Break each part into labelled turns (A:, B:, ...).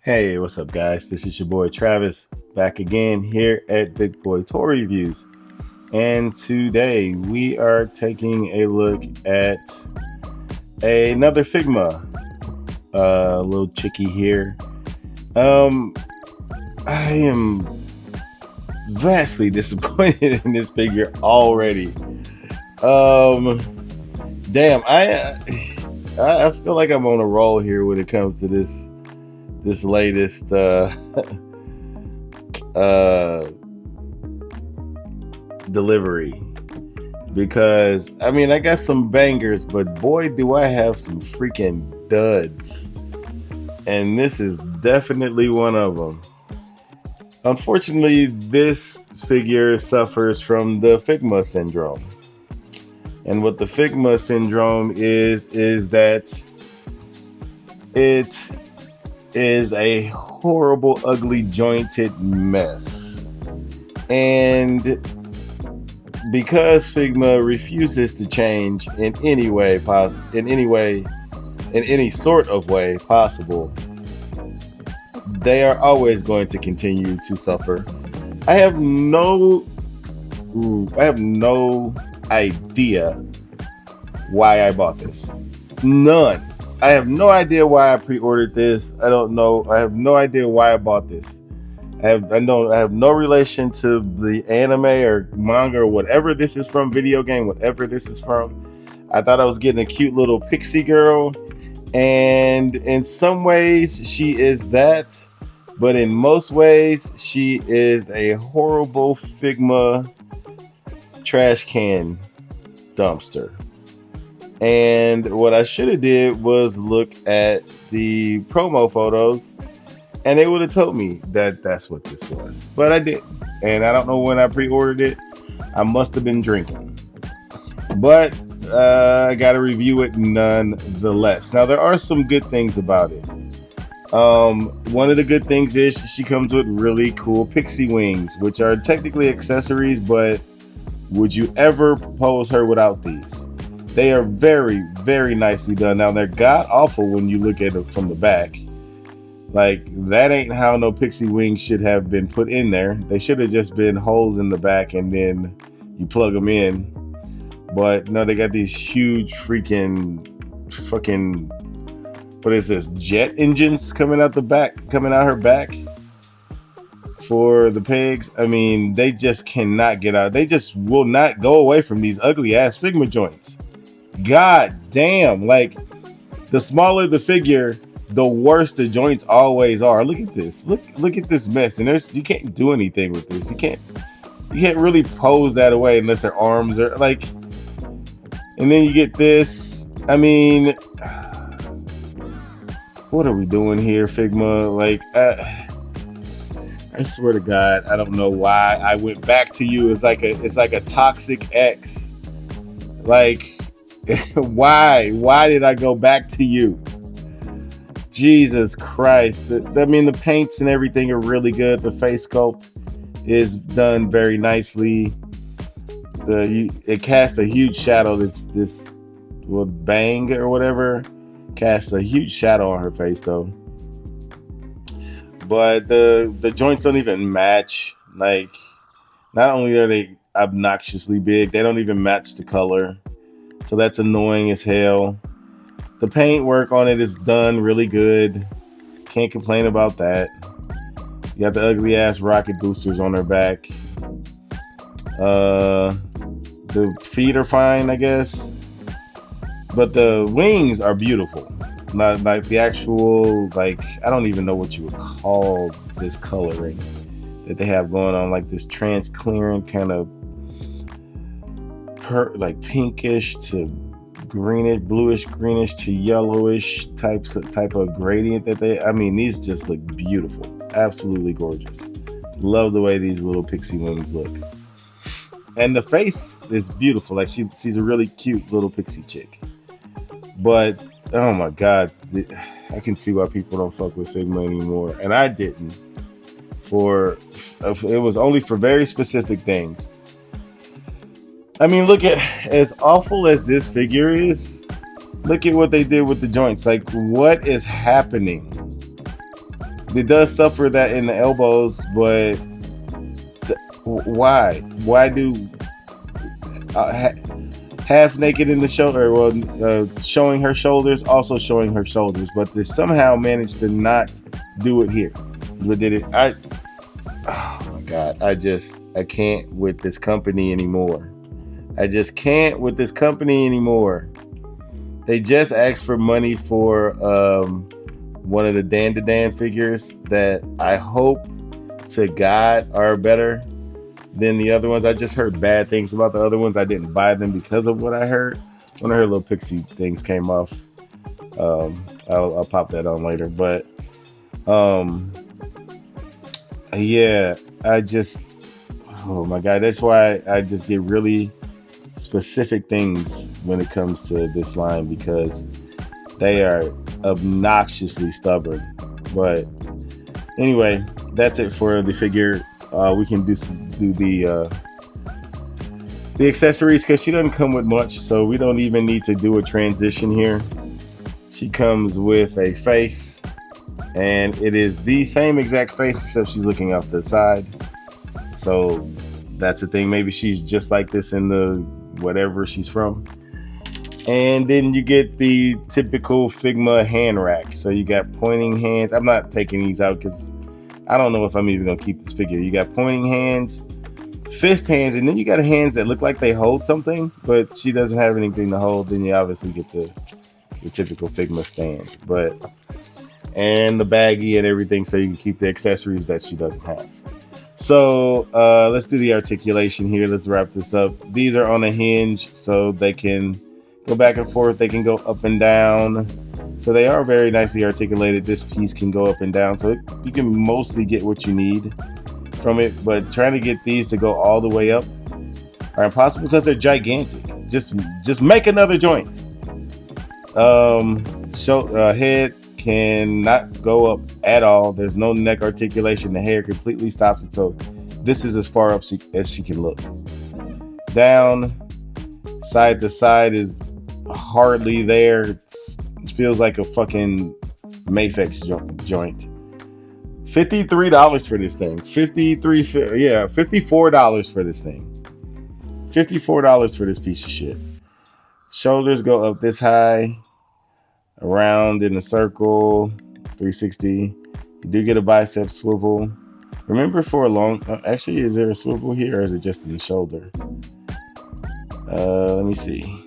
A: Hey, what's up, guys? This is your boy Travis back again here at Big Boy Toy Reviews. And today we are taking a look at another Figma, little chickie here. I am vastly disappointed in this figure already. Damn, I feel like I'm on a roll here when it comes to this latest uh delivery, because I got some bangers, but boy do I have some freaking duds, and this is definitely one of them. Unfortunately, this figure suffers from the Figma syndrome, and what the Figma syndrome is that it is a horrible, ugly, jointed mess. And because Figma refuses to change in any way in any sort of way possible, they are always going to continue to suffer. I have no idea why I bought this. None. I have no idea why I pre-ordered this. I don't know. I have no idea why I bought this. I have no relation to the anime or manga or whatever this is from, video game, whatever this is from. I thought I was getting a cute little Pixie girl, and in some ways she is that, but in most ways she is a horrible Figma trash can dumpster. And what I should have did was look at the promo photos, and they would have told me that that's what this was. But I didn't. And I don't know when I pre-ordered it. I must have been drinking. But I got to review it nonetheless. Now, there are some good things about it. One of the good things is she comes with really cool Pixie wings, which are technically accessories, but would you ever propose her without these? They are very, very nicely done. Now, they're god awful when you look at it from the back. Like, that ain't how no Pixie wings should have been put in there. They should have just been holes in the back and then you plug them in. But no, they got these huge fucking, what is this, jet engines coming out her back for the pegs. I mean, they just cannot get out. They just will not go away from these ugly ass Figma joints. God damn, like, the smaller the figure, the worse the joints always are. Look at this. Look at this mess. And you can't do anything with this. You can't really pose that away unless their arms are like. And then you get this. I mean, what are we doing here, Figma? Like, I swear to God, I don't know why I went back to you. It's like a toxic ex. Like, why did I go back to you? Jesus Christ. The paints and everything are really good. The face sculpt is done very nicely. It casts a huge shadow. This bang or whatever casts a huge shadow on her face though. But the joints don't even match. Like, not only are they obnoxiously big, they don't even match the color. So that's annoying as hell. The paint work on it is done really good. Can't complain about that. You got the ugly ass rocket boosters on her back. The feet are fine, I guess. But the wings are beautiful. Not like the actual, like, I don't even know what you would call this coloring that they have going on, like this transparent kind of like pinkish to greenish, bluish greenish to yellowish type of gradient that these just look beautiful. Absolutely gorgeous. Love the way these little Pixie wings look. And the face is beautiful. Like, she's a really cute little Pixie chick. But oh my God, I can see why people don't fuck with Figma anymore. And I didn't. It was only for very specific things. I mean, look at, as awful as this figure is, look at what they did with the joints. Like, what is happening? It does suffer that in the elbows, but why? Why do half naked in the shoulder? Well, showing her shoulders, also showing her shoulders, but they somehow managed to not do it here. But did it? Oh my god! I can't with this company anymore. I just can't with this company anymore. They just asked for money for one of the Dan figures that I hope to God are better than the other ones. I just heard bad things about the other ones. I didn't buy them because of what I heard. One of her little Pixie things came off. I'll pop that on later. But yeah, oh my god, that's why I just get really specific things when it comes to this line, because they are obnoxiously stubborn. But anyway, that's it for the figure. We can do the accessories, because she doesn't come with much, so we don't even need to do a transition here. She comes with a face, and it is the same exact face except she's looking off to the side. So that's the thing. Maybe she's just like this in the whatever she's from. And then you get the typical Figma hand rack. So you got pointing hands. I'm not taking these out because I don't know if I'm even gonna keep this figure. You got pointing hands, fist hands, and then you got hands that look like they hold something, but she doesn't have anything to hold. Then you obviously get the typical Figma stand, and the baggie and everything, so you can keep the accessories that she doesn't have. So let's do the articulation here. Let's wrap this up. These are on a hinge, so they can go back and forth. They can go up and down. So they are very nicely articulated. This piece can go up and down, so you can mostly get what you need from it. But trying to get these to go all the way up are impossible because they're gigantic. Just make another joint. Head cannot go up at all. There's no neck articulation. The hair completely stops it. So this is as far up as she can look. Down, side to side is hardly there. It feels like a fucking Mayfix joint. $53 for this thing. $54 for this thing. $54 for this piece of shit. Shoulders go up this high, around in a circle, 360. You do get a bicep swivel. Remember, for a long, actually, is there a swivel here, or is it just in the shoulder? Let me see.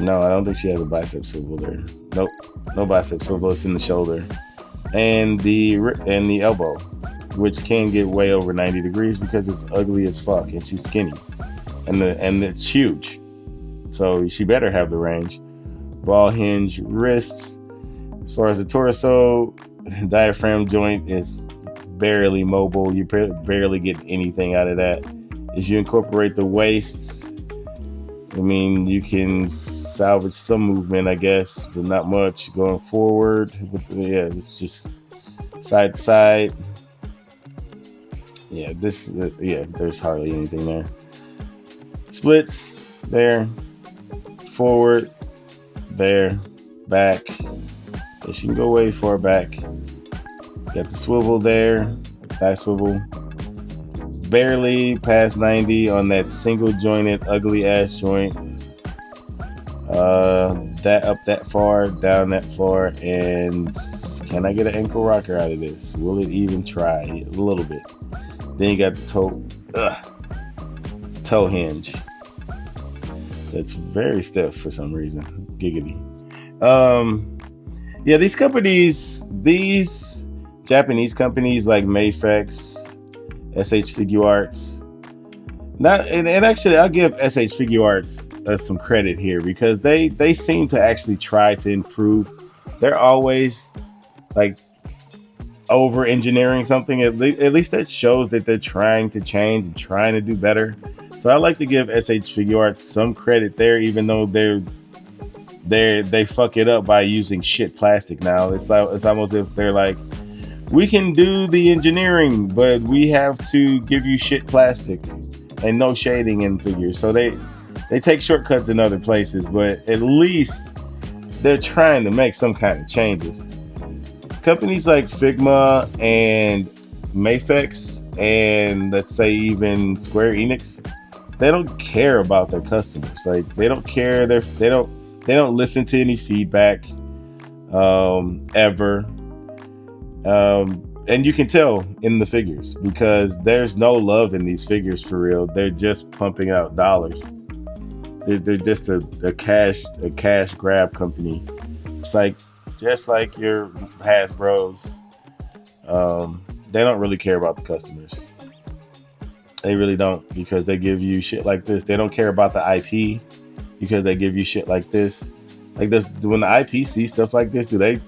A: No, I don't think she has a bicep swivel there. Nope, no bicep swivel. It's in the shoulder and the elbow, which can get way over 90 degrees because it's ugly as fuck and she's skinny, and it's huge. So she better have the range. Ball hinge wrists. As far as the torso, diaphragm joint is barely mobile. You barely get anything out of that. If you incorporate the waist, I mean, you can salvage some movement, I guess, but not much going forward. It's just side to side. There's hardly anything there. Splits there, forward, there, back. So she can go way far back. Got the swivel there, back swivel. Barely past 90 on that single jointed ugly ass joint. That up that far, down that far, and can I get an ankle rocker out of this? Will it even try? A little bit. Then you got the toe hinge. That's very stiff for some reason. Giggity. These Japanese companies like Mayfix, SH Figure Arts. Actually, I'll give SH Figure Arts some credit here, because they seem to actually try to improve. They're always like over engineering something. At least that shows that they're trying to change and trying to do better. So I like to give SH Figure Arts some credit there, even though they fuck it up by using shit plastic now. It's almost as if they're like, we can do the engineering, but we have to give you shit plastic and no shading in figures. So they take shortcuts in other places, but at least they're trying to make some kind of changes. companies like Figma and Mafex and let's say even Square Enix, they don't care about their customers. Like they don't care. They don't listen to any feedback ever. And you can tell in the figures because there's no love in these figures for real. They're just pumping out dollars. They're just a cash grab company. It's like just like your Hasbro's. They don't really care about the customers. They really don't because they give you shit like this. They don't care about the IP because they give you shit like this. Like this, when the IP see stuff like this, do they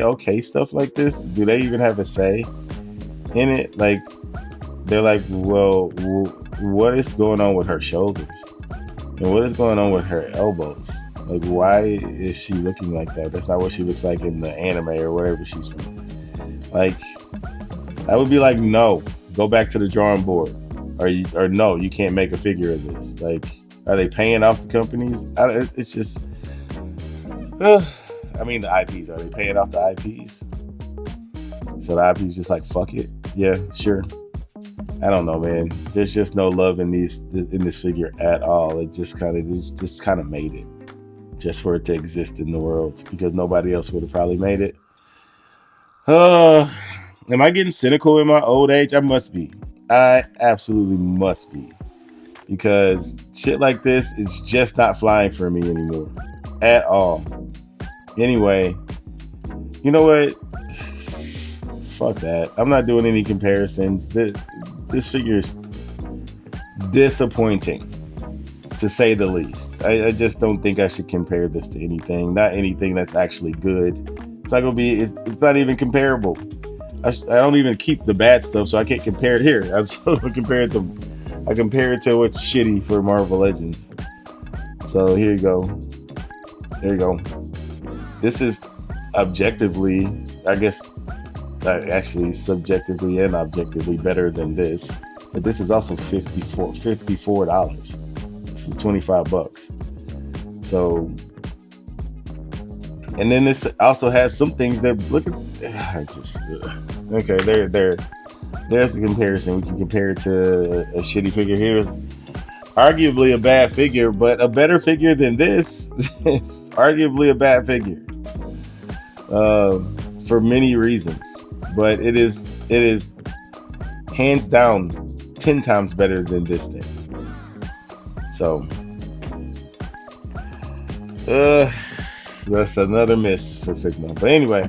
A: okay stuff like this? Do they even have a say in it? Like they're like, well, what is going on with her shoulders? And what is going on with her elbows? Like, why is she looking like that? That's not what she looks like in the anime or whatever she's from. Like, I would be like, no, go back to the drawing board. Or no, you can't make a figure of this. Like, are they paying off the companies? It's just, I mean, the IPs. Are they paying off the IPs? So the IPs just like, fuck it. Yeah, sure. I don't know, man. There's just no love in this figure at all. It just kind of made it just for it to exist in the world because nobody else would have probably made it. Am I getting cynical in my old age? I must be. I absolutely must be. Because shit like this is just not flying for me anymore. At all. Anyway, you know what? Fuck that. I'm not doing any comparisons. This figure is disappointing, to say the least. I just don't think I should compare this to anything. Not anything that's actually good. It's not gonna be. It's not even comparable. I don't even keep the bad stuff, so I can't compare it here. I compare it to what's shitty for Marvel Legends. So here you go. There you go. This is objectively, I guess, actually subjectively and objectively better than this. But this is also $54. This is $25. So, and then this also has some things that look at. Okay. There's a comparison. We can compare it to a shitty figure. Here's arguably a bad figure, but a better figure than this. It's arguably a bad figure for many reasons, but it is hands down 10 times better than this thing. So that's another miss for Figma. But anyway,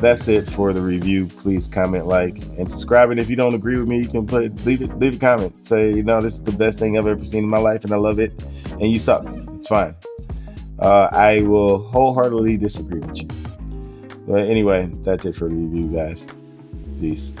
A: that's it for the review. Please comment, like, and subscribe. And if you don't agree with me, you can leave a comment. Say, this is the best thing I've ever seen in my life, and I love it. And you suck. It's fine. I will wholeheartedly disagree with you. But anyway, that's it for the review, guys. Peace.